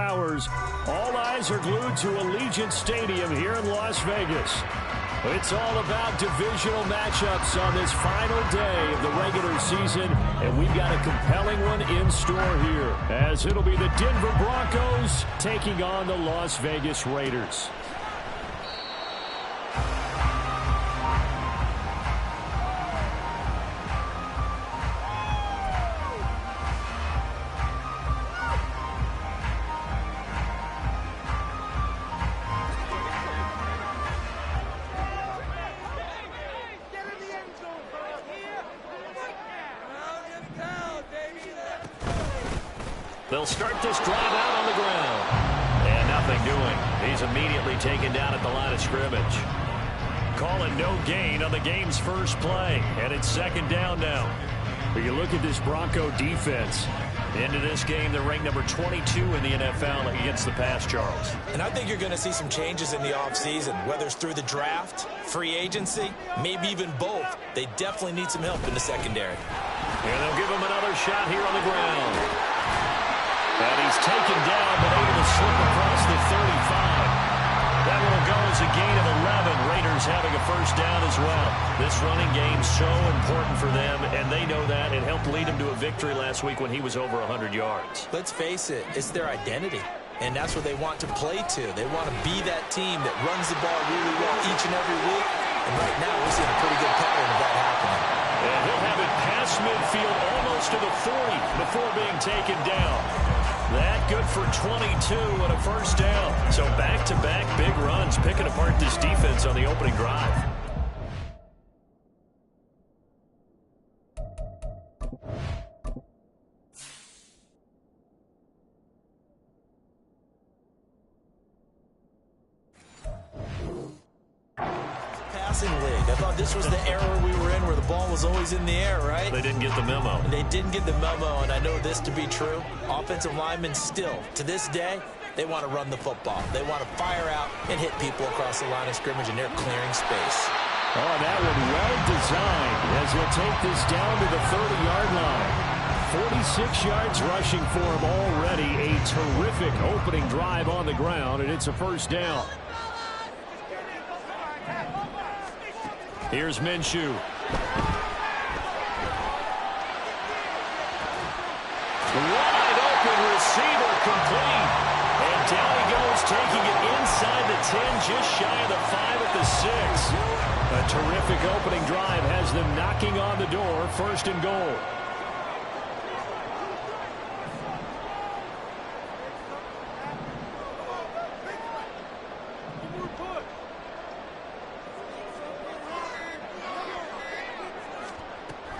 hours, all eyes are glued to Allegiant Stadium here in Las Vegas. It's all about divisional matchups on this final day of the regular season, and we've got a compelling one in store here, as it'll be the Denver Broncos taking on the Las Vegas Raiders. They'll start this drive out on the ground. And nothing doing. He's immediately taken down at the line of scrimmage. Calling no gain on the game's first play. And it's second down now. But you look at this Bronco defense. Into this game, they're ranked number 22 in the NFL against the pass, Charles. And I think you're going to see some changes in the offseason, whether it's through the draft, free agency, maybe even both. They definitely need some help in the secondary. And they'll give him another shot here on the ground. And he's taken down, but able to slip across the 35. That will go as a gain of 11. Raiders having a first down as well. This running game so important for them, and they know that. It helped lead them to a victory last week when he was over 100 yards. Let's face it, it's their identity, and that's what they want to play to. They want to be that team that runs the ball really well each and every week, and right now we're seeing a pretty good pattern of that happening. And he'll have it past midfield almost to the 40 before being taken down. That good for 22 and a first down. So back-to-back big runs picking apart this defense on the opening drive. Passing league. I thought this was the era we were in where the ball was always in the air, right? They didn't get the memo. They didn't get the memo, and I know this to be true. Offensive linemen still, to this day, they want to run the football. They want to fire out and hit people across the line of scrimmage, and they're clearing space. Oh, that one well designed as he'll take this down to the 30-yard line. 46 yards rushing for him already. A terrific opening drive on the ground, and it's a first down. Here's Minshew. Wide open receiver complete. And down he goes, taking it inside the 10, just shy of the 5 at the 6. A terrific opening drive has them knocking on the door, first and goal.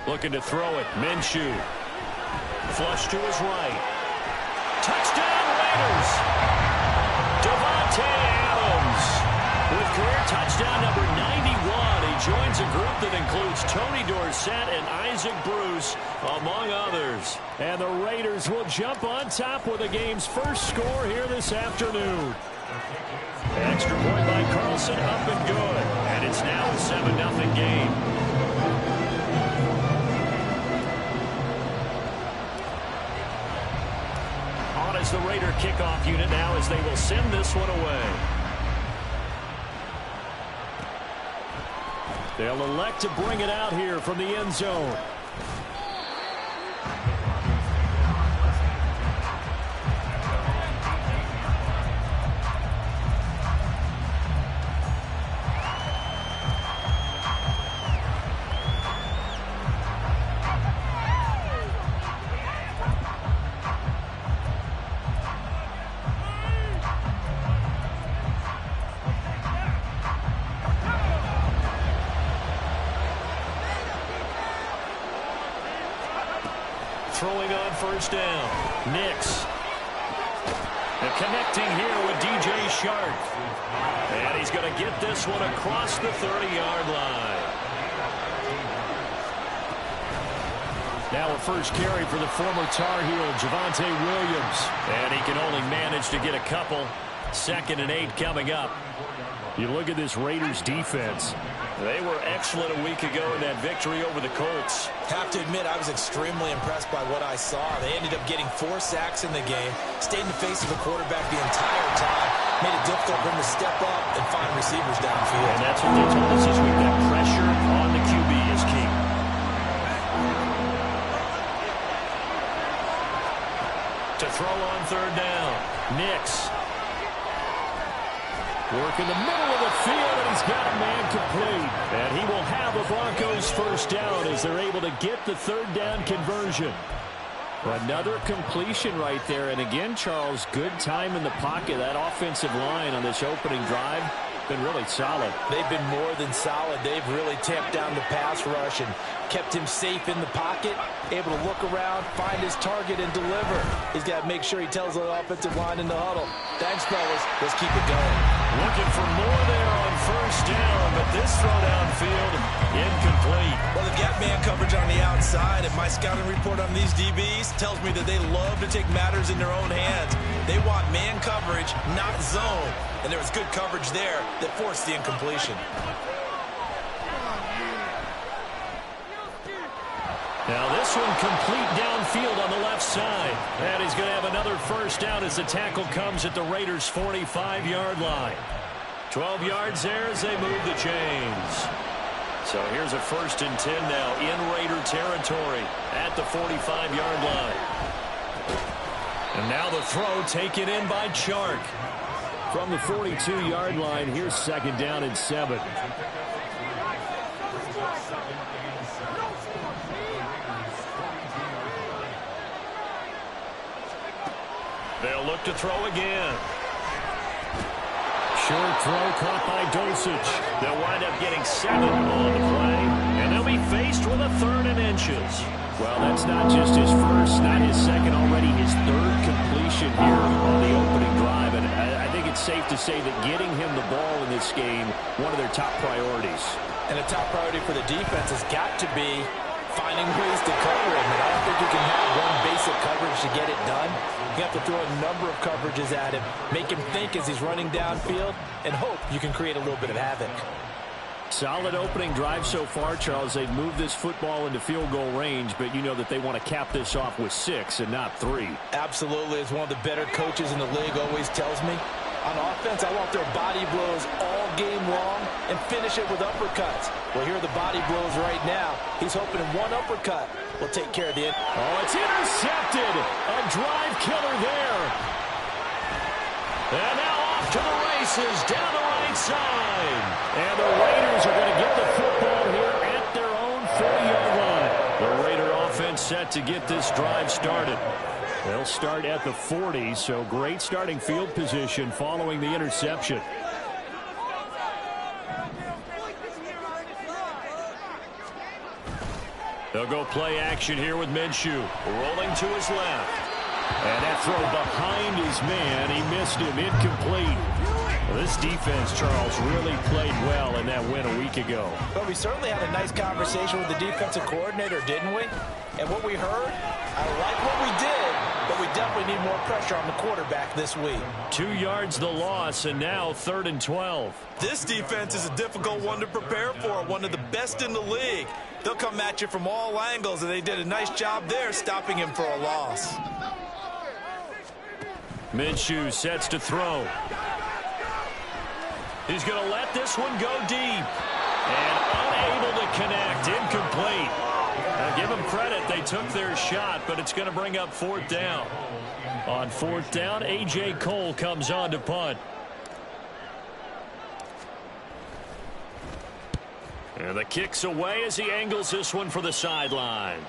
Looking to throw it. Minshew. Flush to his right. Touchdown, Raiders. Davante Adams with career touchdown number 91. He joins a group that includes Tony Dorsett and Isaac Bruce, among others. And the Raiders will jump on top with the game's first score here this afternoon. Extra point by Carlson, up and good. And it's now a 7-0 game. As the Raider kickoff unit now, as they will send this one away. They'll elect to bring it out here from the end zone. Throwing on first down. Nix. And connecting here with DJ Shark. And he's going to get this one across the 30-yard line. Now a first carry for the former Tar Heel, Javonte Williams. And he can only manage to get a couple. 2nd and 8 coming up. You look at this Raiders defense. They were excellent a week ago in that victory over the Colts. Have to admit, I was extremely impressed by what I saw. They ended up getting 4 sacks in the game, stayed in the face of the quarterback the entire time, made it difficult for him to step up and find receivers downfield. And that's what they told us this week, that pressure on the QB is key. To throw on 3rd down, Nix. Work in the middle of the field, and he's got a man complete. And he will have a Broncos 1st down as they're able to get the 3rd down conversion. Another completion right there. And again, Charles, good time in the pocket. That offensive line on this opening drive been really solid. They've been more than solid. They've really tamped down the pass rush and kept him safe in the pocket, able to look around, find his target, and deliver. He's got to make sure he tells the offensive line in the huddle, thanks, fellas. Let's keep it going. Looking for more there on 1st down, but this throw downfield, incomplete. Well, they've got man coverage on the outside, and my scouting report on these DBs tells me that they love to take matters in their own hands. They want man coverage, not zone. And there was good coverage there that forced the incompletion. Now this one complete downfield on the left side. And he's going to have another 1st down as the tackle comes at the Raiders' 45-yard line. 12 yards there as they move the chains. So here's a 1st and 10 now in Raider territory at the 45-yard line. And now the throw taken in by Chark. From the 42-yard line, here's 2nd down and 7. They'll look to throw again. Short throw caught by Dosich. They'll wind up getting 7 on the play, and they'll be faced with a 3rd and inches. Well, that's not just his first, not his second, already his 3rd completion here on the opening drive. And I think it's safe to say that getting him the ball in this game, one of their top priorities. And a top priority for the defense has got to be finding ways to cover him. And I don't think you can have one basic coverage to get it done. You have to throw a number of coverages at him, make him think as he's running downfield, and hope you can create a little bit of havoc. Solid opening drive so far, Charles. They've moved this football into field goal range, but you know that they want to cap this off with 6 and not 3. Absolutely. As one of the better coaches in the league always tells me, on offense, I want their body blows all game long and finish it with uppercuts. Well, here are the body blows right now. He's hoping one uppercut will take care of the end. Oh, it's intercepted. A drive killer there. And now off to the races down the right side. And the Raiders are going to get the football here at their own 40-yard line. The Raider offense set to get this drive started. They'll start at the 40, so great starting field position following the interception. They'll go play action here with Minshew. Rolling to his left. And that throw behind his man. He missed him. Incomplete. Well, this defense, Charles, really played well in that win a week ago. But we certainly had a nice conversation with the defensive coordinator, didn't we? And what we heard, I like what we did, but we definitely need more pressure on the quarterback this week. 2 yards the loss, and now 3rd and 12. This defense is a difficult one to prepare for, one of the best in the league. They'll come at you from all angles, and they did a nice job there stopping him for a loss. Minshew sets to throw. He's going to let this one go deep. And unable to connect. Incomplete. Now give them credit. They took their shot, but it's going to bring up 4th down. On 4th down, A.J. Cole comes on to punt. And the kick's away as he angles this one for the sideline.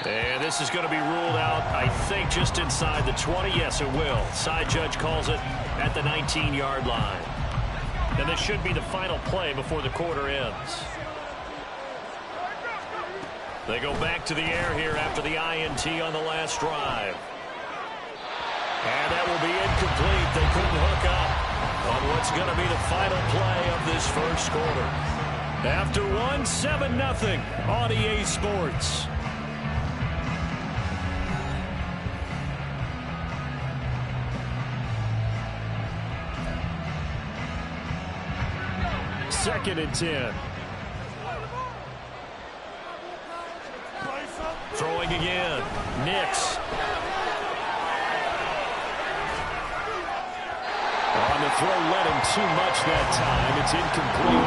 And this is going to be ruled out, I think, just inside the 20. Yes, it will. Side judge calls it at the 19-yard line. And this should be the final play before the quarter ends. They go back to the air here after the INT on the last drive. And that will be incomplete. They couldn't hook up on what's going to be the final play of this first quarter. After one, 7-0 on EA Sports. 2nd and 10. Throwing again. Nix. On the throw, led him too much that time. It's incomplete.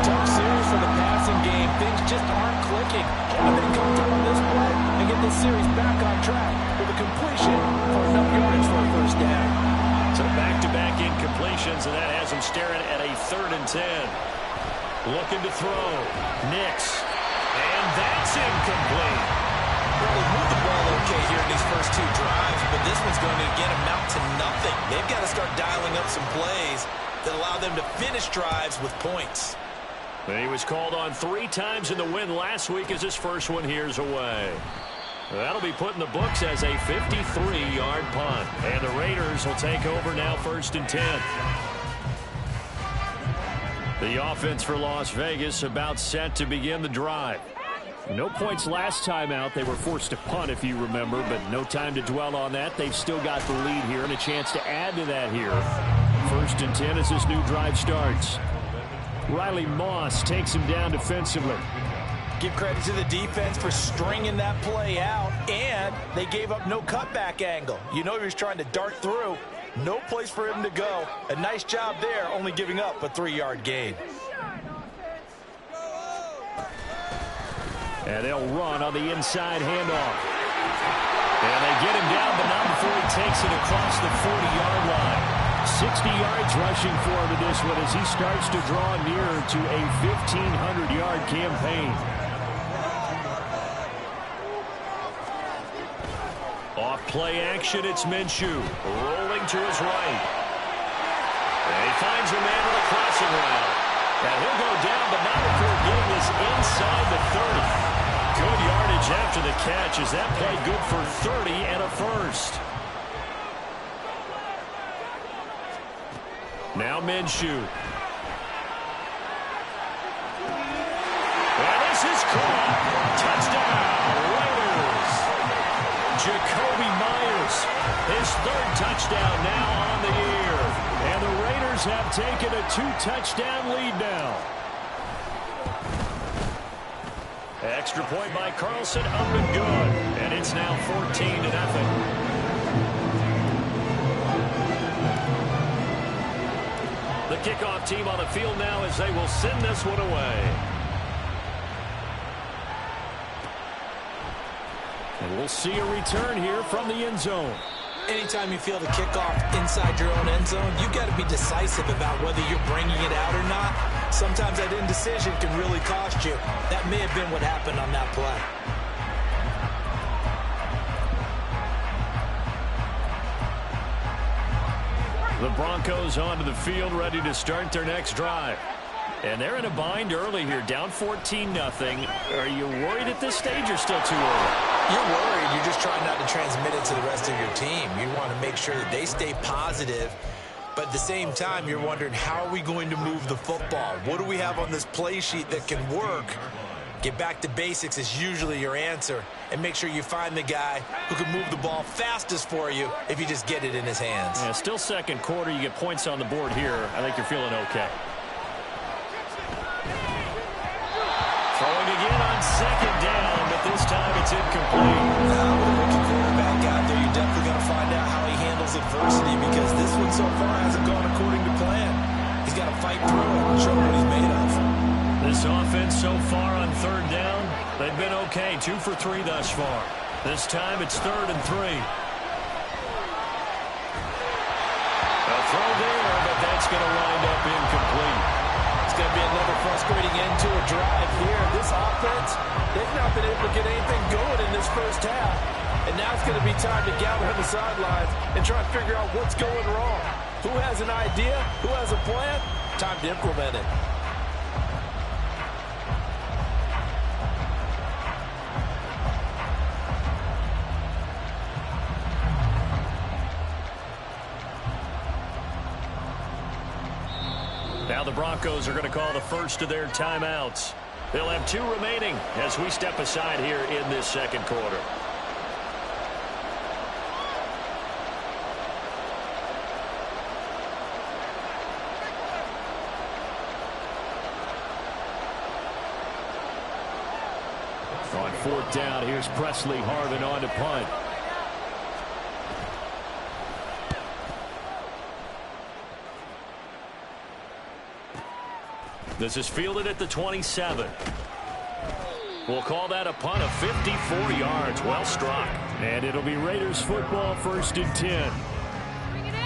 Tough series for the passing game. Things just aren't clicking. Hoping they can come through on this play and get this series back on track with a completion for enough yardage for a first down. So back-to-back incompletions, and that has him staring at a 3rd and 10. Looking to throw. Nix. And that's incomplete. Well, they moved the ball okay here in these first 2 drives, but this one's going to again amount to nothing. They've got to start dialing up some plays that allow them to finish drives with points. He was called on 3 times in the win last week as his first one here's away. That'll be put in the books as a 53-yard punt. And the Raiders will take over now 1st and 10. The offense for Las Vegas about set to begin the drive. No points last time out. They were forced to punt, if you remember, but no time to dwell on that. They've still got the lead here and a chance to add to that here. 1st and 10 as this new drive starts. Riley Moss takes him down defensively. Give credit to the defense for stringing that play out, and they gave up no cutback angle. You know he was trying to dart through. No place for him to go. A nice job there, only giving up a 3-yard gain. And they'll run on the inside handoff. And they get him down, but not before he takes it across the 40-yard line. 60 yards rushing for him in this one as he starts to draw nearer to a 1,500-yard campaign. Off play action, it's Minshew. Rolling to his right. And he finds a man on the crossing route. And he'll go down, but not before getting this inside the 30. Good yardage after the catch. Is that play good for 30 and a first? Now Minshew. And this is caught. Touchdown, Raiders. Jakobi Meyers, his 3rd touchdown now on the year. And the Raiders have taken a 2-touchdown lead now. Extra point by Carlson, up and good. And it's now 14-0. The kickoff team on the field now as they will send this one away. And we'll see a return here from the end zone. Anytime you feel the kickoff inside your own end zone, you've got to be decisive about whether you're bringing it out or not. Sometimes that indecision can really cost you. That may have been what happened on that play. The Broncos onto the field, ready to start their next drive. And they're in a bind early here, down 14-0. Are you worried at this stage or still too early? You're worried. You're just trying not to transmit it to the rest of your team. You want to make sure that they stay positive. But at the same time, you're wondering, how are we going to move the football? What do we have on this play sheet that can work? Get back to basics is usually your answer. And make sure you find the guy who can move the ball fastest for you if you just get it in his hands. Yeah, still 2nd quarter. You get points on the board here. I think you're feeling okay. Throwing again on 2nd down, but this time it's incomplete. Now, with a rookie quarterback out there, you're definitely going to find out how he handles adversity, because this one so far hasn't gone according to plan. He's got to fight through it and show what he's made of. This offense so far on 3rd down, they've been okay. 2 for 3 thus far. This time it's 3rd and 3. A throw there, but that's going to wind up incomplete. It's going to be another frustrating end to a drive here. This offense, they've not been able to get anything going in this first half. And now it's going to be time to gather on the sidelines and try to figure out what's going wrong. Who has an idea? Who has a plan? Time to implement it. Now the Broncos are going to call the first of their timeouts. They'll have 2 remaining as we step aside here in this 2nd quarter. On fourth down, here's Presley Harvin on to punt. This is fielded at the 27. We'll call that a punt of 54 yards. Well struck. And it'll be Raiders football, 1st and 10. Bring it in.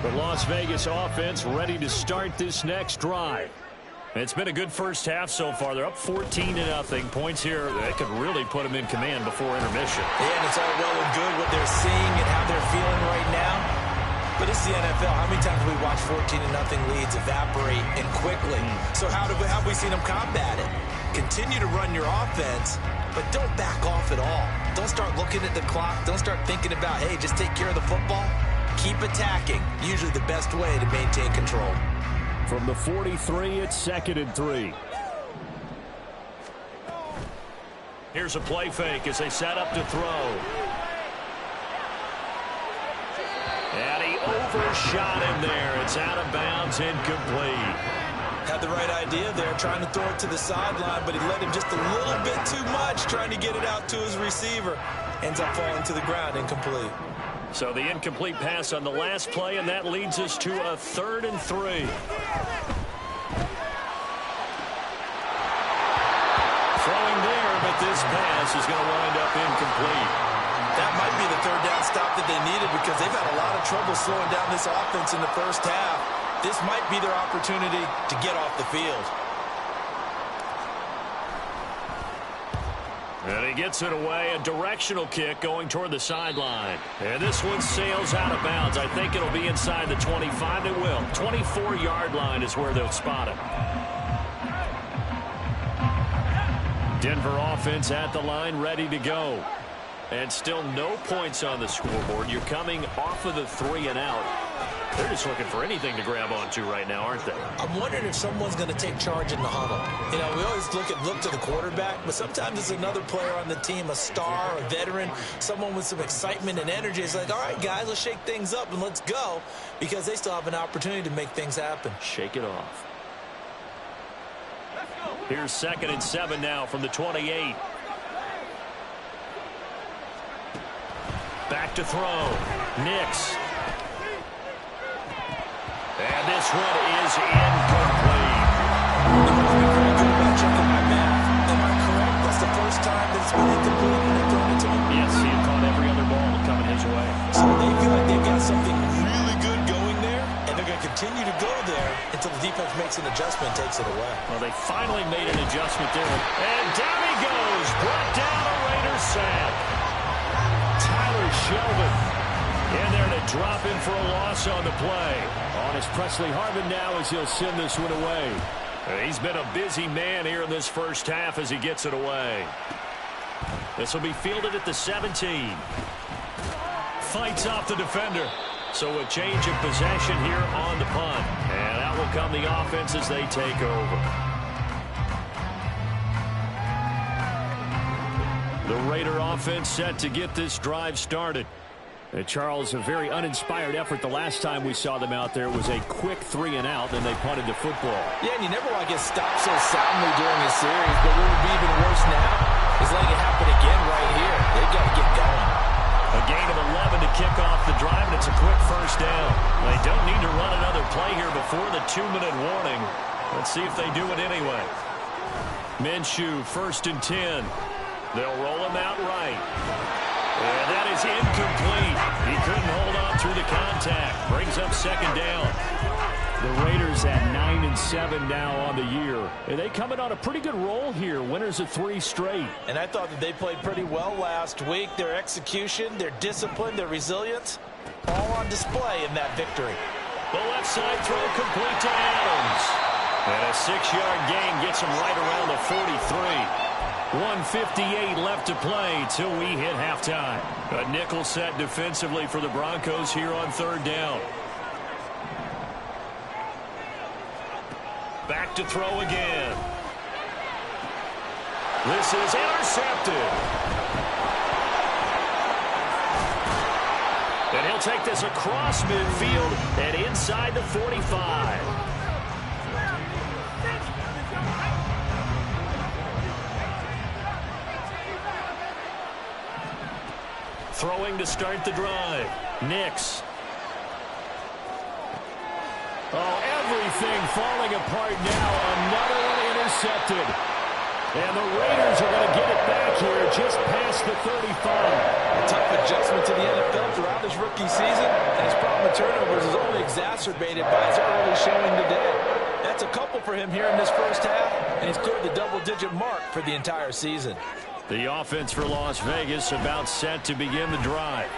The Las Vegas offense ready to start this next drive. It's been a good first half so far. They're up 14-0. Points here that could really put them in command before intermission. Yeah, and it's all well and good what they're seeing and how they're feeling right now. But it's the NFL. How many times have we watched 14-0 leads evaporate and quickly? So how have we seen them combat it? Continue to run your offense, but don't back off at all. Don't start looking at the clock. Don't start thinking about, hey, just take care of the football. Keep attacking. Usually the best way to maintain control. From the 43, it's 2nd and 3. Here's a play fake as they set up to throw. And he overshot him there. It's out of bounds, incomplete. Had the right idea there, trying to throw it to the sideline, but he let him just a little bit too much, trying to get it out to his receiver. Ends up falling to the ground, incomplete. So the incomplete pass on the last play, and that leads us to a 3rd and 3. Throwing there, but this pass is going to wind up incomplete. That might be the 3rd down stop that they needed because they've had a lot of trouble slowing down this offense in the first half. This might be their opportunity to get off the field. And he gets it away, a directional kick going toward the sideline. And this one sails out of bounds. I think it'll be inside the 25. It will. 24-yard line is where they'll spot it. Denver offense at the line, ready to go. And still no points on the scoreboard. You're coming off of the 3 and out. They're just looking for anything to grab onto right now, aren't they? I'm wondering if someone's going to take charge in the huddle. You know, we always look to the quarterback, but sometimes it's another player on the team, a star, a veteran, someone with some excitement and energy. It's like, all right, guys, let's shake things up and let's go, because they still have an opportunity to make things happen. Shake it off. Here's 2nd and 7 now from the 28. Back to throw. Nix. And this one is incomplete. Checking my math. Am I correct? That's the first time that it's been incomplete when they've thrown it to him? Yes, he had caught every other ball coming his way. So they feel like they've got something really good going there, and they're going to continue to go there until the defense makes an adjustment and takes it away. Well, they finally made an adjustment there. And down he goes. Brought down a Raiders sack. Tyler Shelvin in there to drop in for a loss on the play. On is Presley Harvin now as he'll send this one away. He's been a busy man here in this first half as he gets it away. This will be fielded at the 17. Fights off the defender. So a change of possession here on the punt. And out will come the offense as they take over. The Raider offense set to get this drive started. And Charles, a very uninspired effort the last time we saw them out there. It was a quick 3 and out, then they punted the football. Yeah, and you never want to get stopped so soundly during the series, but what would be even worse now is letting it happen again right here. They've got to get going. A gain of 11 to kick off the drive, and it's a quick first down. They don't need to run another play here before the 2-minute warning. Let's see if they do it anyway. Minshew, 1st and 10. They'll roll him out right. And that is incomplete. He couldn't hold on through the contact. Brings up 2nd down. The Raiders at 9-7 now on the year. And they coming on a pretty good roll here. Winners of 3 straight. And I thought that they played pretty well last week. Their execution, their discipline, their resilience, all on display in that victory. The left side throw complete to Adams. And a 6-yard gain gets him right around the 43. 1:58 left to play till we hit halftime. A nickel set defensively for the Broncos here on 3rd down. Back to throw again. This is intercepted. And he'll take this across midfield and inside the 45. Throwing to start the drive. Nix. Oh, everything falling apart now. Another one intercepted. And the Raiders are going to get it back here just past the 35. A tough adjustment to the NFL throughout his rookie season, and his problem with turnovers is only exacerbated by his early showing today. That's a couple for him here in this first half, and he's cleared the double-digit mark for the entire season. The offense for Las Vegas about set to begin the drive.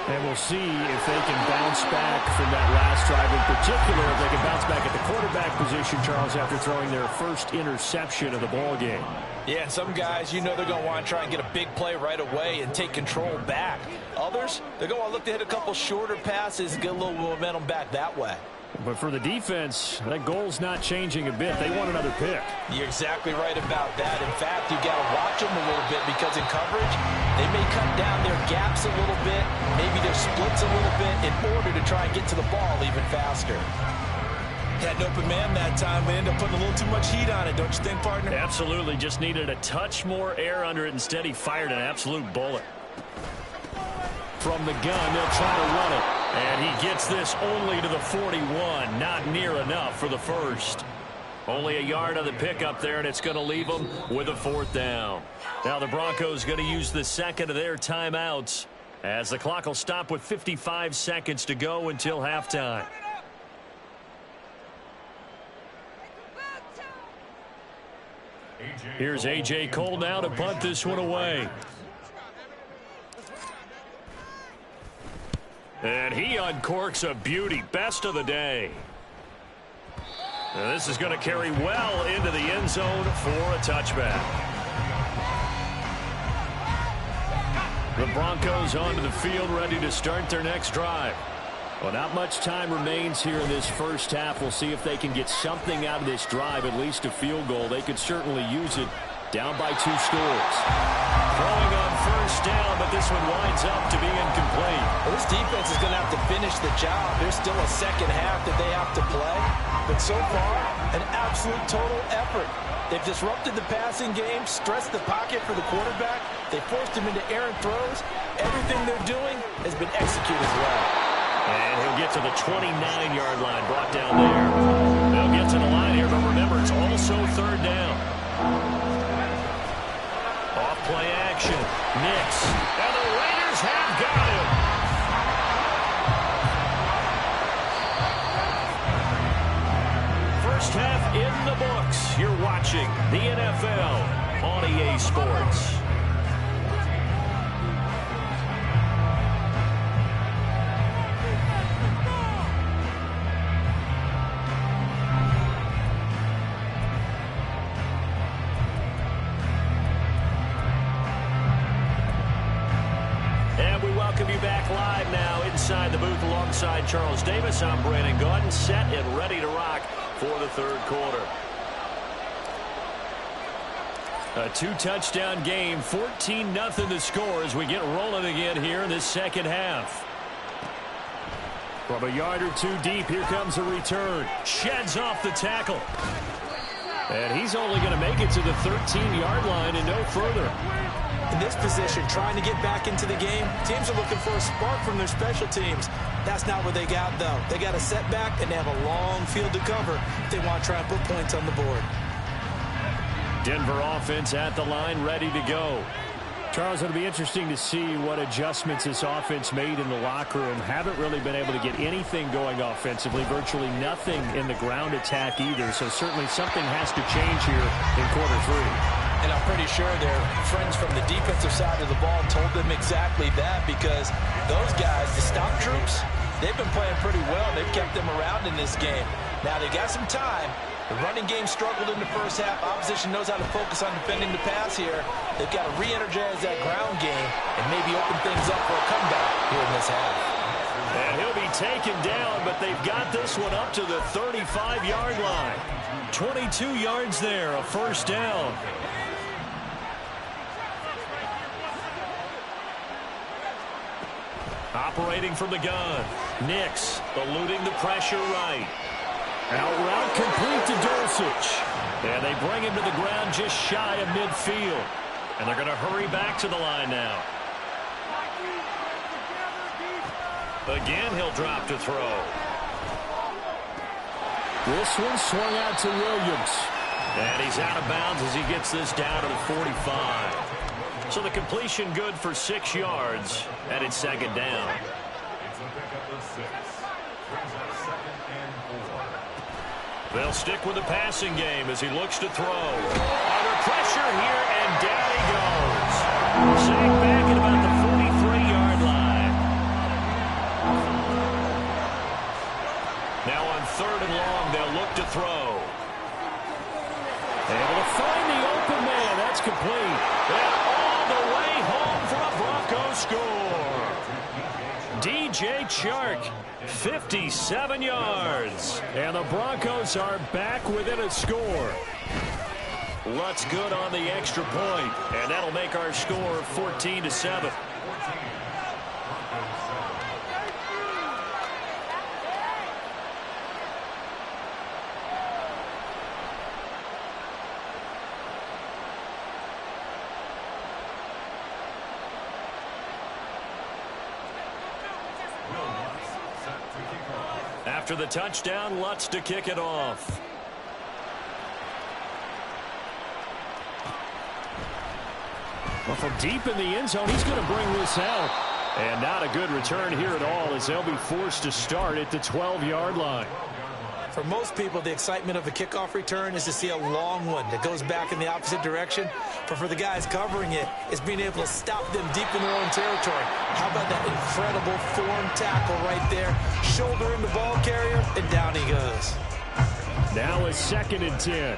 And we'll see if they can bounce back from that last drive in particular, if they can bounce back at the quarterback position, Charles, after throwing their first interception of the ball game. Yeah, some guys, you know they're going to want to try and get a big play right away and take control back. Others, they're going to look to hit a couple shorter passes and get a little momentum back that way. But for the defense, that goal's not changing a bit. They want another pick. You're exactly right about that. In fact, you got to watch them a little bit because in coverage, they may cut down their gaps a little bit, maybe their splits a little bit in order to try and get to the ball even faster. Had an open man that time, but ended up putting a little too much heat on it, don't you think, partner? Absolutely. Just needed a touch more air under it. Instead, he fired an absolute bullet. From the gun, they'll try to run it. And he gets this only to the 41. Not near enough for the first. Only a yard on the pickup there, and it's going to leave them with a fourth down. Now the Broncos going to use the second of their timeouts as the clock will stop with 55 seconds to go until halftime. Here's A.J. Cole now to punt this one away. And he uncorks a beauty. Best of the day. And this is going to carry well into the end zone for a touchback. The Broncos onto the field, ready to start their next drive. Well, not much time remains here in this first half. We'll see if they can get something out of this drive, at least a field goal. They could certainly use it. Down by 2 scores. Throwing on first down, but this one winds up to be incomplete. Well, this defense is going to have to finish the job. There's still a second half that they have to play. But so far, an absolute total effort. They've disrupted the passing game, stressed the pocket for the quarterback. They forced him into errant throws. Everything they're doing has been executed well. And he'll get to the 29-yard line, brought down there. They'll get to the line here, but remember, it's also third down. Off-play action. Nix. And the Raiders have got him. First half in the books. You're watching the NFL on EA Sports. Welcome you back live now inside the booth alongside Charles Davis. I'm Brandon Gaudin, set and ready to rock for the third quarter. A 2-touchdown game, 14-0 the score as we get rolling again here in this second half. From a yard or two deep, here comes a return. Sheds off the tackle. And he's only going to make it to the 13-yard line and no further. In this position, trying to get back into the game, teams are looking for a spark from their special teams. That's not what they got, though. They got a setback, and they have a long field to cover if they want to try and put points on the board. Denver offense at the line, ready to go. Charles, it'll be interesting to see what adjustments this offense made in the locker room. Haven't really been able to get anything going offensively, virtually nothing in the ground attack either. So certainly something has to change here in quarter 3. And I'm pretty sure their friends from the defensive side of the ball told them exactly that, because those guys, the stop troops, they've been playing pretty well. They've kept them around in this game. Now they got some time. The running game struggled in the first half. Opposition knows how to focus on defending the pass here. They've got to re-energize that ground game and maybe open things up for a comeback here in this half. And he'll be taken down, but they've got this one up to the 35-yard line. 22 yards there, a first down. Operating from the gun. Nix eluding the pressure right. Out route complete to Dulcich. And they bring him to the ground just shy of midfield. And they're going to hurry back to the line now. Again, he'll drop to throw. This one swung out to Williams. And he's out of bounds as he gets this down to the 45. So the completion good for 6 yards, and it's second down. They'll stick with the passing game as he looks to throw. Under pressure here, and down he goes. Sacked back at about the 43-yard line. Now on 3rd and long, they'll look to throw. Able to find the open man. That's complete. And all the way home for a Broncos score. DJ Chark, 57 yards. And the Broncos are back within a score. Lutz good on the extra point, and that'll make our score 14-7. After the touchdown, Lutz to kick it off. Well, from deep in the end zone, he's going to bring this out. And not a good return here at all as they'll be forced to start at the 12-yard line. For most people, the excitement of a kickoff return is to see a long one that goes back in the opposite direction. But for the guys covering it, it's being able to stop them deep in their own territory. How about that incredible form tackle right there? Shoulder in the ball carrier, and down he goes. Now a 2nd and 10.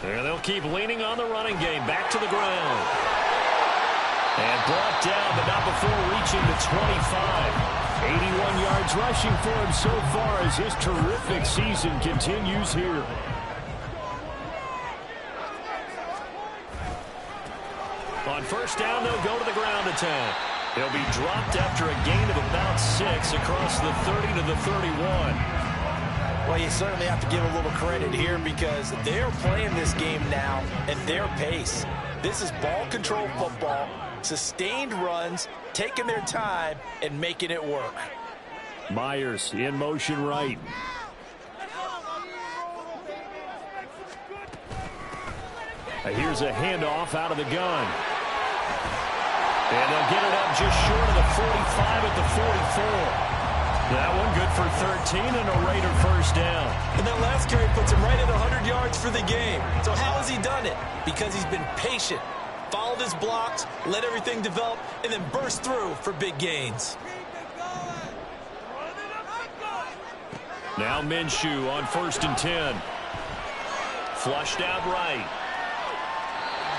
And they'll keep leaning on the running game. Back to the ground. And brought down, but not before reaching the 25. 81 yards rushing for him so far as his terrific season continues here. On 1st down, they'll go to the ground attack. He'll be dropped after a gain of about 6 across the 30 to the 31. Well, you certainly have to give a little credit here because they're playing this game now at their pace. This is ball control football, sustained runs, taking their time, and making it work. Myers in motion right. Here's a handoff out of the gun. And they'll get it up just short of the 45 at the 44. That one good for 13 and a Raider 1st down. And that last carry puts him right at 100 yards for the game. So how has he done it? Because he's been patient, followed his blocks, let everything develop, and then burst through for big gains. Now Minshew on 1st and 10. Flushed out right.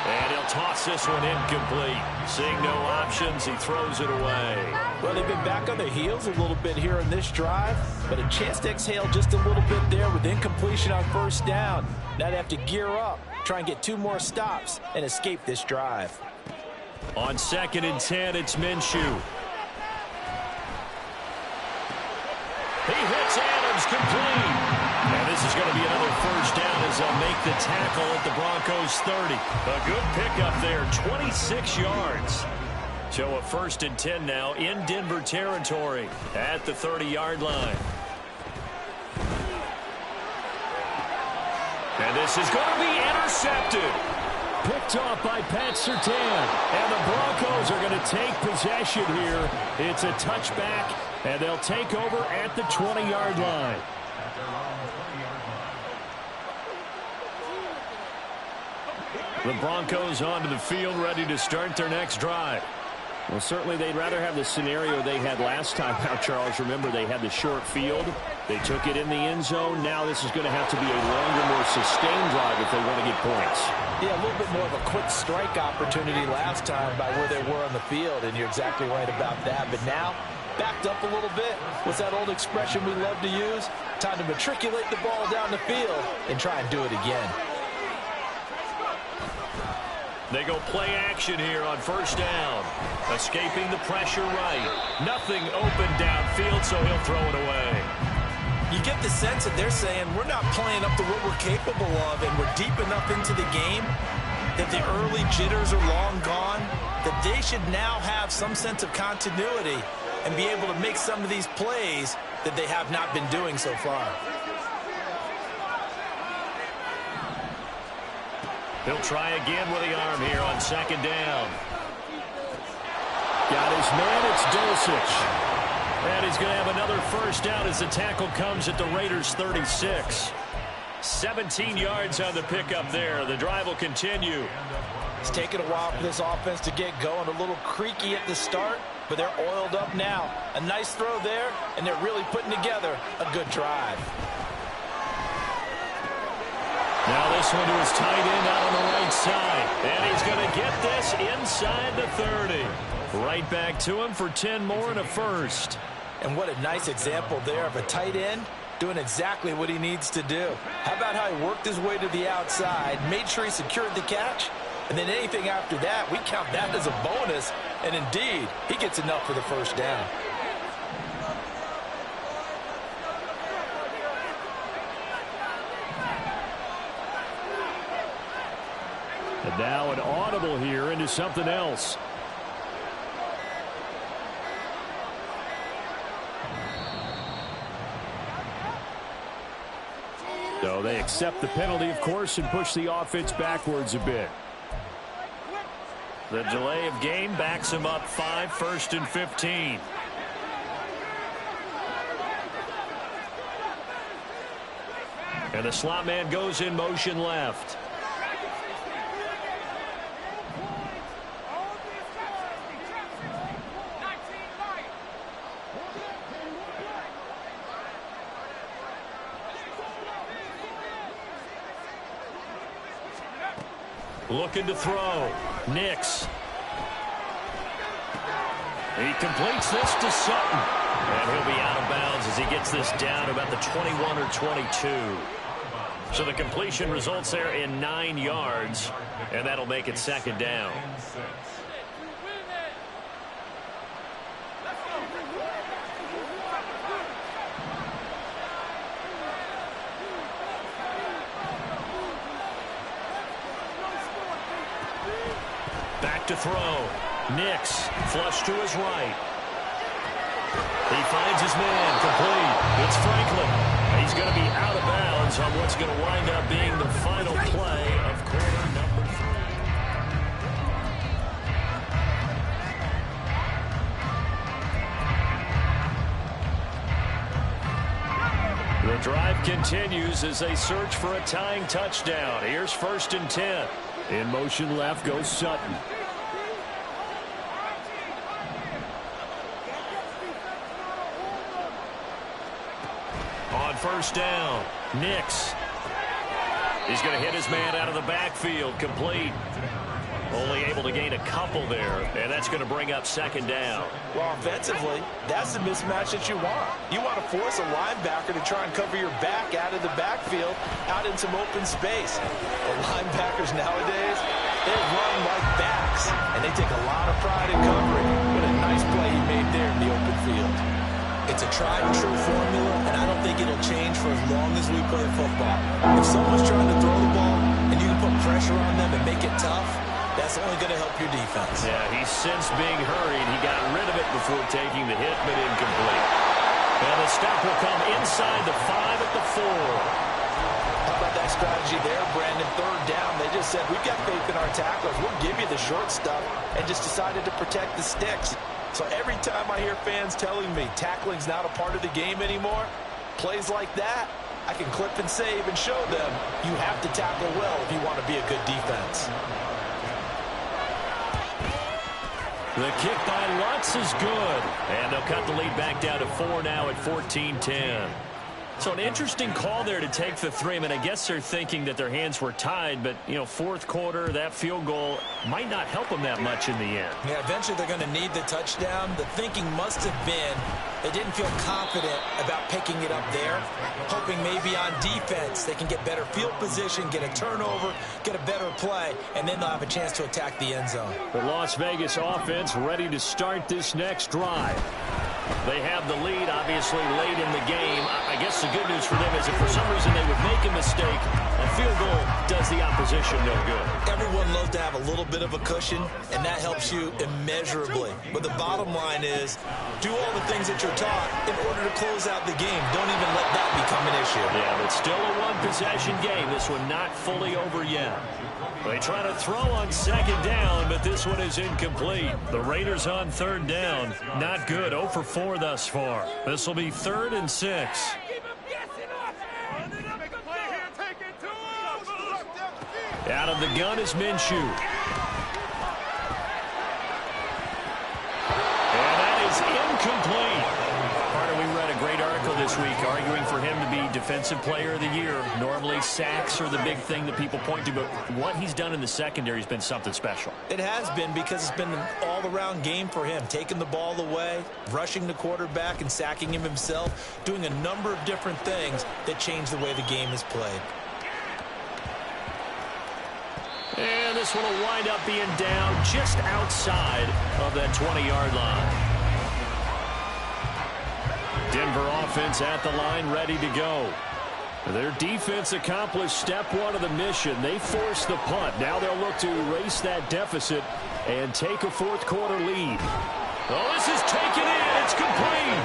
And he'll toss this one incomplete. Seeing no options, he throws it away. Well, they've been back on their heels a little bit here in this drive, but a chance to exhale just a little bit there with incompletion on 1st down. Now they have to gear up, try and get 2 more stops, and escape this drive. On 2nd and 10, it's Minshew. He hits Adams complete. And this is going to be another 1st down as they'll make the tackle at the Broncos 30. A good pickup there, 26 yards. So a 1st and 10 now in Denver territory at the 30-yard line. And this is going to be intercepted. Picked off by Pat Surtain. And the Broncos are going to take possession here. It's a touchback, and they'll take over at the 20-yard line. The Broncos onto the field, ready to start their next drive. Well, certainly they'd rather have the scenario they had last time out, Charles. Remember, they had the short field. They took it in the end zone. Now this is going to have to be a longer, more sustained drive if they want to get points. Yeah, a little bit more of a quick strike opportunity last time by where they were on the field, and you're exactly right about that. But now, backed up a little bit. What's that old expression we love to use? Time to matriculate the ball down the field and try and do it again. They go play action here on first down. Escaping the pressure right. Nothing open downfield, so he'll throw it away. You get the sense that they're saying we're not playing up to what we're capable of, and we're deep enough into the game that the early jitters are long gone, that they should now have some sense of continuity and be able to make some of these plays that they have not been doing so far. He'll try again with the arm here on second down. Got his man, it's Dulcich. And he's going to have another first down as the tackle comes at the Raiders' 36. 17 yards on the pickup there. The drive will continue. It's taken a while for this offense to get going. A little creaky at the start, but they're oiled up now. A nice throw there, and they're really putting together a good drive. Now this one to his tight end out on the right side. And he's going to get this inside the 30. Right back to him for 10 more and a first. And what a nice example there of a tight end doing exactly what he needs to do. How about how he worked his way to the outside, made sure he secured the catch, and then anything after that, we count that as a bonus. And indeed, he gets enough for the first down. And now an audible here into something else. So they accept the penalty, of course, and push the offense backwards a bit. The delay of game backs him up 5, 1st and 15. And the slot man goes in motion left. Looking to throw. Nix. He completes this to Sutton. And he'll be out of bounds as he gets this down about the 21 or 22. So the completion results there in 9 yards. And that'll make it second down. Back to throw. Nix, flush to his right. He finds his man, complete. It's Franklin. He's going to be out of bounds on what's going to wind up being the final play of quarter number 3. The drive continues as they search for a tying touchdown. Here's 1st and 10. In motion left goes Sutton. On first down, Nix. He's going to hit his man out of the backfield, complete. Only able to gain a couple there, and that's going to bring up second down. Well, offensively, that's the mismatch that you want. You want to force a linebacker to try and cover your back out of the backfield, out in some open space. The linebackers nowadays, they run like backs, and they take a lot of pride in covering. What a nice play he made there in the open field. It's a tried-and-true formula, and I don't think it'll change for as long as we play football. If someone's trying to throw the ball and you can put pressure on them and make it tough, that's only going to help your defense. Yeah, he's since being hurried. He got rid of it before taking the hit, but incomplete. And the stop will come inside the 5 at the 4. How about that strategy there, Brandon? Third down, they just said, we've got faith in our tacklers. We'll give you the short stuff, and just decided to protect the sticks. So every time I hear fans telling me tackling's not a part of the game anymore, plays like that, I can clip and save and show them you have to tackle well if you want to be a good defense. The kick by Lutz is good. And they'll cut the lead back down to 4 now at 14-10. So an interesting call there to take the 3. I mean, I guess they're thinking that their hands were tied, but, you know, fourth quarter, that field goal might not help them that much in the end. Yeah, eventually they're going to need the touchdown. The thinking must have been, They didn't feel confident about picking it up there, hoping maybe on defense they can get better field position, get a turnover, get a better play, and then they'll have a chance to attack the end zone. The Las Vegas offense ready to start this next drive. They have the lead, obviously, late in the game. I guess the good news for them is if for some reason they would make a mistake, a field goal does the opposition no good. Everyone loves to have a little bit of a cushion, and that helps you immeasurably. But the bottom line is, do all the things that you're taught in order to close out the game. Don't even let that become an issue. Yeah, but still a one-possession game. This one not fully over yet. They try to throw on second down, but this one is incomplete. The Raiders on third down. Not good. 0 for 4 thus far. This will be 3rd and 6. Out of the gun is Minshew. And that is incomplete. Carter, we read a great article this week arguing for him to be Defensive Player of the Year. Normally sacks are the big thing that people point to, but what he's done in the secondary has been something special. It has been, because it's been an all-around game for him. Taking the ball away, rushing the quarterback and sacking him himself, doing a number of different things that change the way the game is played. And this one will wind up being down just outside of that 20-yard line. Denver offense at the line, ready to go. Their defense accomplished step 1 of the mission. They forced the punt. Now they'll look to erase that deficit and take a fourth-quarter lead. Oh, this is taken in. It's complete.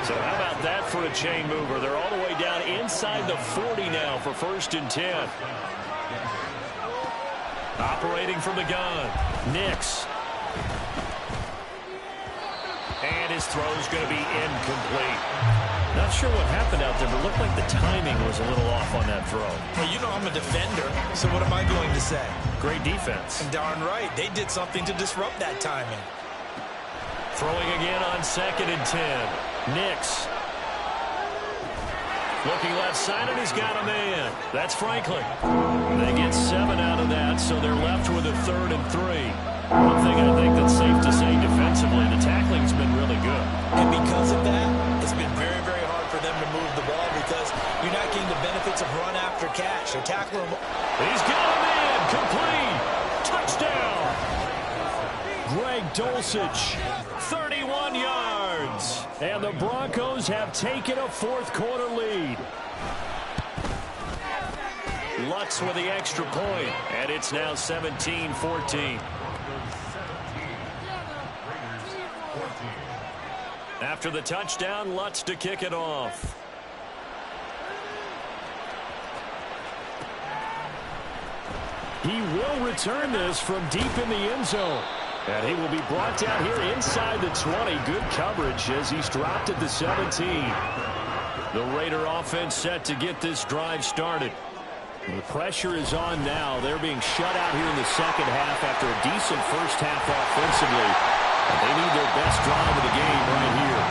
So how about that for a chain mover? They're all the way down inside the 40 now for 1st and 10. Operating from the gun, Nix. And his throw's going to be incomplete. Not sure what happened out there, but it looked like the timing was a little off on that throw. Well, you know I'm a defender, so what am I going to say? Great defense. And darn right, they did something to disrupt that timing. Throwing again on 2nd and 10. Nix. Looking left side, and he's got a man. That's Franklin. They get 7 out of that, so they're left with a 3rd and 3. One thing I think that's safe to say defensively, the tackling's been really good. And because of that, it's been very, very hard for them to move the ball because you're not getting the benefits of run after catch. They're tackling him. He's got a man. Complete. Touchdown. Greg Dulcich, 31 yards. And the Broncos have taken a fourth-quarter lead. Lutz with the extra point, and it's now 17-14. After the touchdown, Lutz to kick it off. He will return this from deep in the end zone. And he will be brought down here inside the 20. Good coverage as he's dropped at the 17. The Raider offense set to get this drive started. The pressure is on now. They're being shut out here in the second half after a decent first half offensively. They need their best drive of the game right here.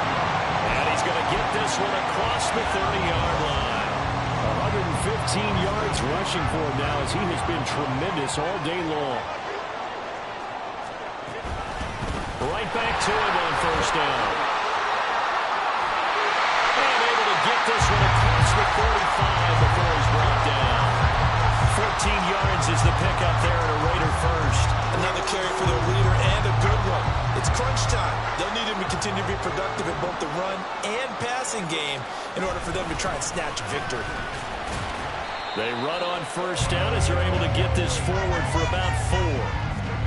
And he's going to get this one across the 30-yard line. 115 yards rushing for him now as he has been tremendous all day long. Right back to him on 1st down. And able to get this one across the 45 before he's brought down. 14 yards is the pickup there at a Raider first. Another carry for their leader and a good one. It's crunch time. They'll need him to continue to be productive in both the run and passing game in order for them to try and snatch a victory. They run on 1st down as they're able to get this forward for about 4.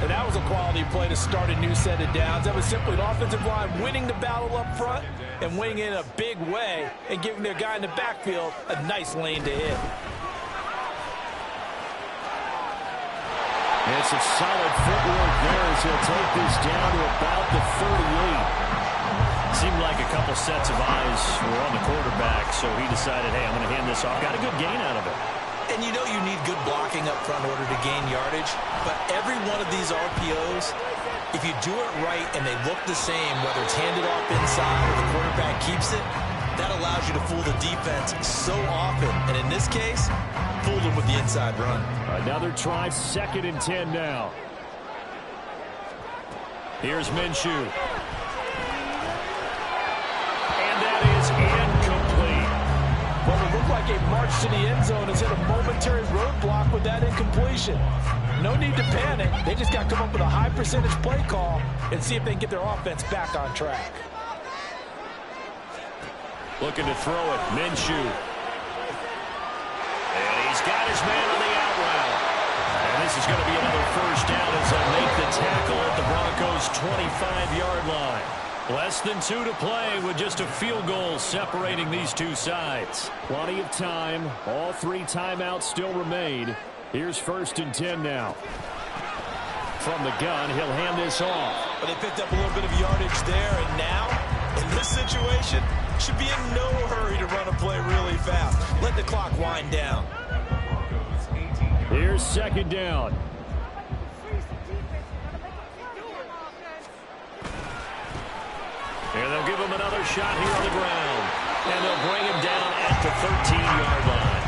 And that was a quality play to start a new set of downs. That was simply the offensive line winning the battle up front and winning it in a big way and giving their guy in the backfield a nice lane to hit. And some solid footwork there as he'll take this down to about the 38. Seemed like a couple sets of eyes were on the quarterback, so he decided, hey, I'm going to hand this off. Got a good gain out of it. And you know you need good blocking up front in order to gain yardage. But every one of these RPOs, if you do it right and they look the same, whether it's handed off inside or the quarterback keeps it, that allows you to fool the defense so often. And in this case, fooled them with the inside run. Another try, 2nd and 10 now. Here's Minshew. like a march to the end zone has hit a momentary roadblock with that incompletion. No need to panic. They just got to come up with a high percentage play call and see if they can get their offense back on track. Looking to throw it, Minshew. And he's got his man on the out route. And this is going to be another first down as they make the tackle at the Broncos' 25-yard line. Less than 2 to play with just a field goal separating these two sides. Plenty of time. All 3 timeouts still remain. Here's 1st and 10 now. From the gun, he'll hand this off. But they picked up a little bit of yardage there, and now, in this situation, should be in no hurry to run a play really fast. Let the clock wind down. Here's 2nd down. And they'll give him another shot here on the ground. And they'll bring him down at the 13-yard line.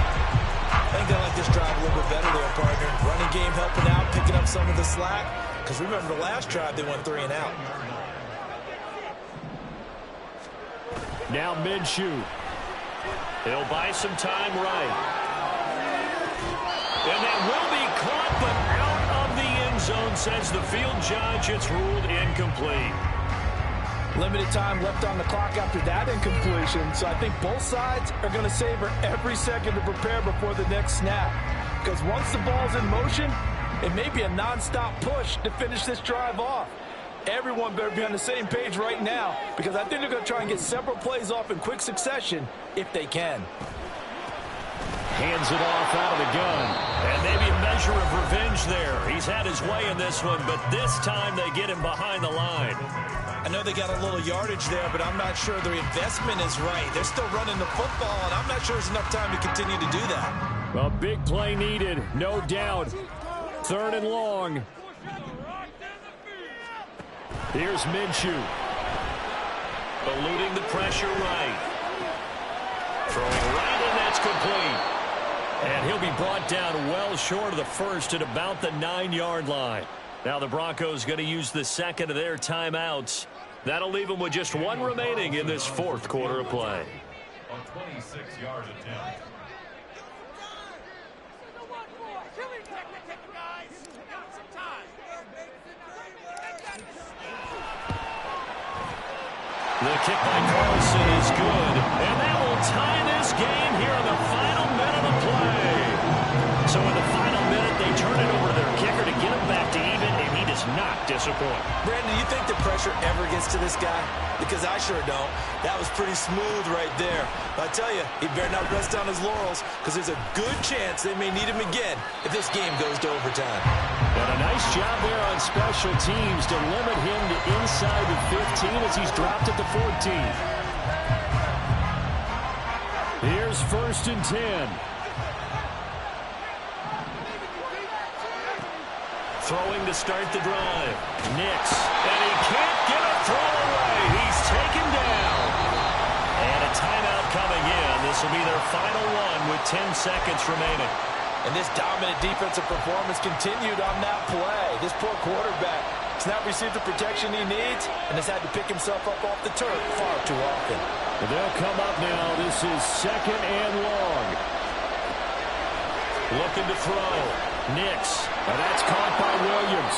I think they like this drive a little bit better there, partner. Running game helping out, picking up some of the slack. Because remember the last drive, they went 3 and out. Now Minshew. He'll buy some time right. And that will be caught, but out of the end zone, says the field judge. It's ruled incomplete. Limited time left on the clock after that incompletion, so I think both sides are going to savor every second to prepare before the next snap. Because once the ball's in motion, it may be a non-stop push to finish this drive off. Everyone better be on the same page right now, because I think they're going to try and get several plays off in quick succession if they can. Hands it off out of the gun. And maybe a measure of revenge there. He's had his way in this one, but this time they get him behind the line. I know they got a little yardage there, but I'm not sure their investment is right. They're still running the football, and I'm not sure there's enough time to continue to do that. Well, big play needed, no doubt. 3rd and long. Here's Minshew. Eluding the pressure right. Throwing right, and that's complete. And he'll be brought down well short of the first at about the 9-yard line. Now the Broncos going to use the 2nd of their timeouts. That'll leave them with just 1 remaining in this 4th quarter of play. On 26-yard attempt. The kick by Carlson is good, and that will tie this game here in the final minute of play. So in the final minute, they turn it over to their kicker to get him back to even, and he does not disappoint. Brandon, do you think the pressure ever gets to this guy? Because I sure don't. That was pretty smooth right there. But I tell you, he better not rest on his laurels, because there's a good chance they may need him again if this game goes to overtime. And a nice job there on special teams to limit him to inside the 15 as he's dropped at the 14. Here's 1st and 10. Throwing to start the drive. Nix. And he can't get a throw away. He's taken down. And a timeout coming in. This will be their final one with 10 seconds remaining. And this dominant defensive performance continued on that play. This poor quarterback has not received the protection he needs and has had to pick himself up off the turf far too often. But they'll come up now. This is 2nd and long. Looking to throw. Nix. And that's caught by Williams.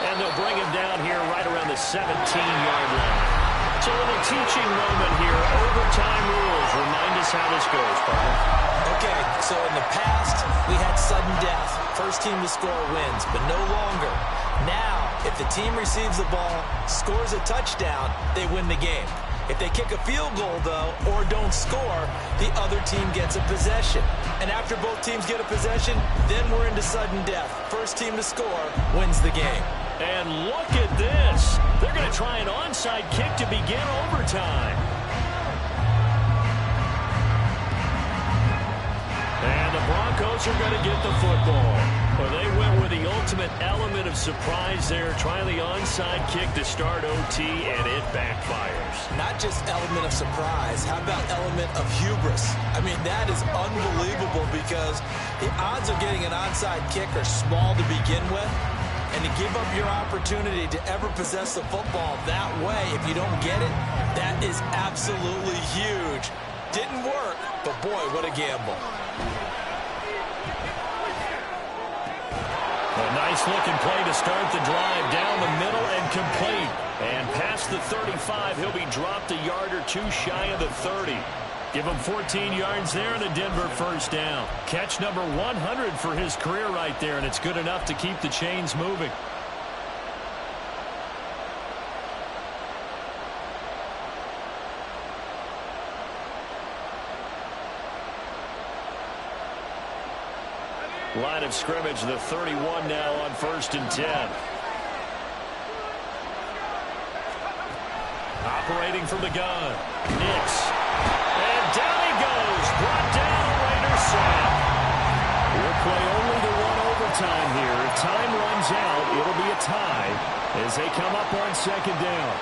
And they'll bring him down here right around the 17-yard line. So a little teaching moment here. Overtime rules. Remind us how this goes, partner. Okay, so in the past, we had sudden death. First team to score wins, but no longer. Now, if the team receives the ball, scores a touchdown, they win the game. If they kick a field goal, though, or don't score, the other team gets a possession. And after both teams get a possession, then we're into sudden death. First team to score wins the game. And look at this. They're going to try an onside kick to begin overtime. And the Broncos are going to get the football. Well, they went with the ultimate element of surprise there, trying the onside kick to start OT, and it backfires. Not just element of surprise, how about element of hubris? I mean, that is unbelievable because the odds of getting an onside kick are small to begin with, and to give up your opportunity to ever possess the football that way, if you don't get it, that is absolutely huge. Didn't work, but boy, what a gamble. A nice-looking play to start the drive down the middle and complete. And past the 35, he'll be dropped a yard or two shy of the 30. Give him 14 yards there and a Denver first down. Catch number 100 for his career right there, and it's good enough to keep the chains moving. Line of scrimmage, the 31 now on 1st and 10. Operating from the gun. Nix. And down he goes. Brought down, Raiders sack. We'll play only the one overtime here. If time runs out, it'll be a tie as they come up on 2nd down.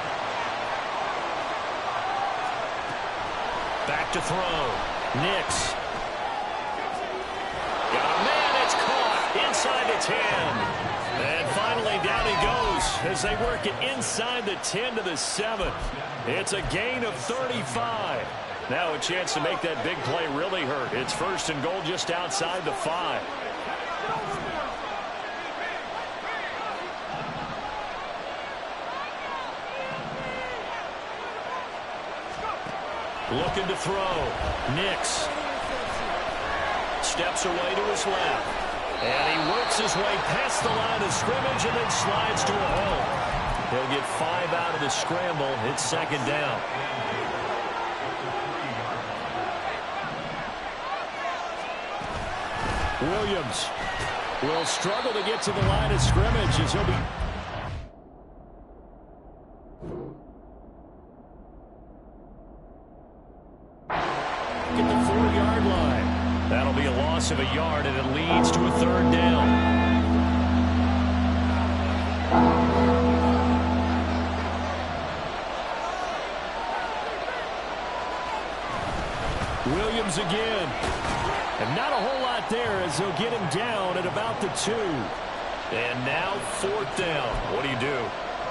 Back to throw. Nix. Got a man. It's caught inside the 10. And finally down he goes as they work it inside the 10 to the 7. It's a gain of 35. Now a chance to make that big play really hurt. It's 1st and goal just outside the 5. Looking to throw. Nix. Steps away to his left. And he works his way past the line of scrimmage and then slides to a hole. He'll get 5 out of the scramble. It's 2nd down. Williams will struggle to get to the line of scrimmage as he'll be... Get the 4-yard line. That'll be a loss of a yard, and it leads to a 3rd down. Williams again. And not a whole lot there as he'll get him down at about the 2. And now 4th down. What do you do?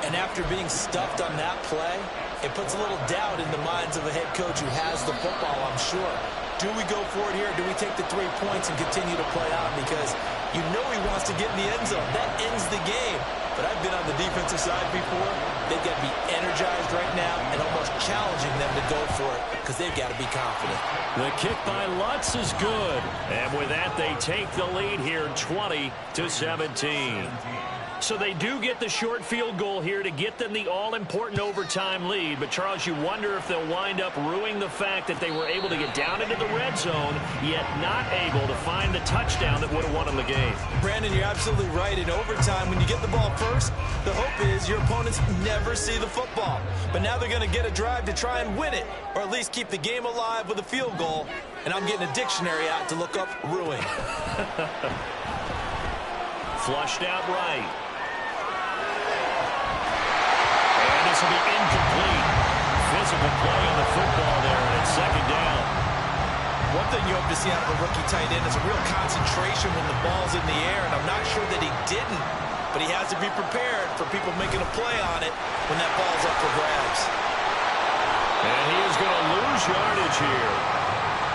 And after being stuffed on that play, it puts a little doubt in the minds of a head coach who has the football, I'm sure. Do we go for it here? Do we take the 3 points and continue to play on? Because you know he wants to get in the end zone. That ends the game. But I've been on the defensive side before. They've got to be energized right now and almost challenging them to go for it because they've got to be confident. The kick by Lutz is good. And with that, they take the lead here 20-17. So they do get the short field goal here to get them the all-important overtime lead. But, Charles, you wonder if they'll wind up ruining the fact that they were able to get down into the red zone, yet not able to find the touchdown that would have won them the game. Brandon, you're absolutely right. In overtime, when you get the ball first, the hope is your opponents never see the football. But now they're going to get a drive to try and win it, or at least keep the game alive with a field goal. And I'm getting a dictionary out to look up ruin. Flushed out right. This will be incomplete. Physical play on the football there, and it's 2nd down. One thing you hope to see out of a rookie tight end is a real concentration when the ball's in the air, and I'm not sure that he didn't, but he has to be prepared for people making a play on it when that ball's up for grabs. And he is going to lose yardage here.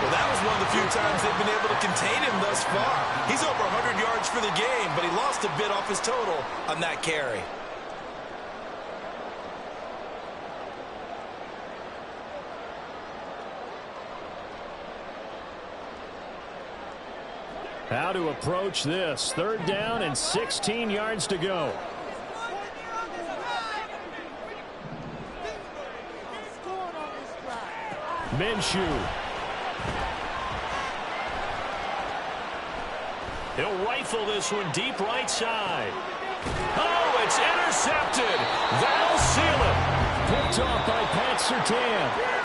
Well, that was one of the few times they've been able to contain him thus far. He's over 100 yards for the game, but he lost a bit off his total on that carry. How to approach this. 3rd down and 16 yards to go. Minshew. He'll rifle this one deep right side. Oh, it's intercepted. That'll seal it. Picked off by Pat Surtain.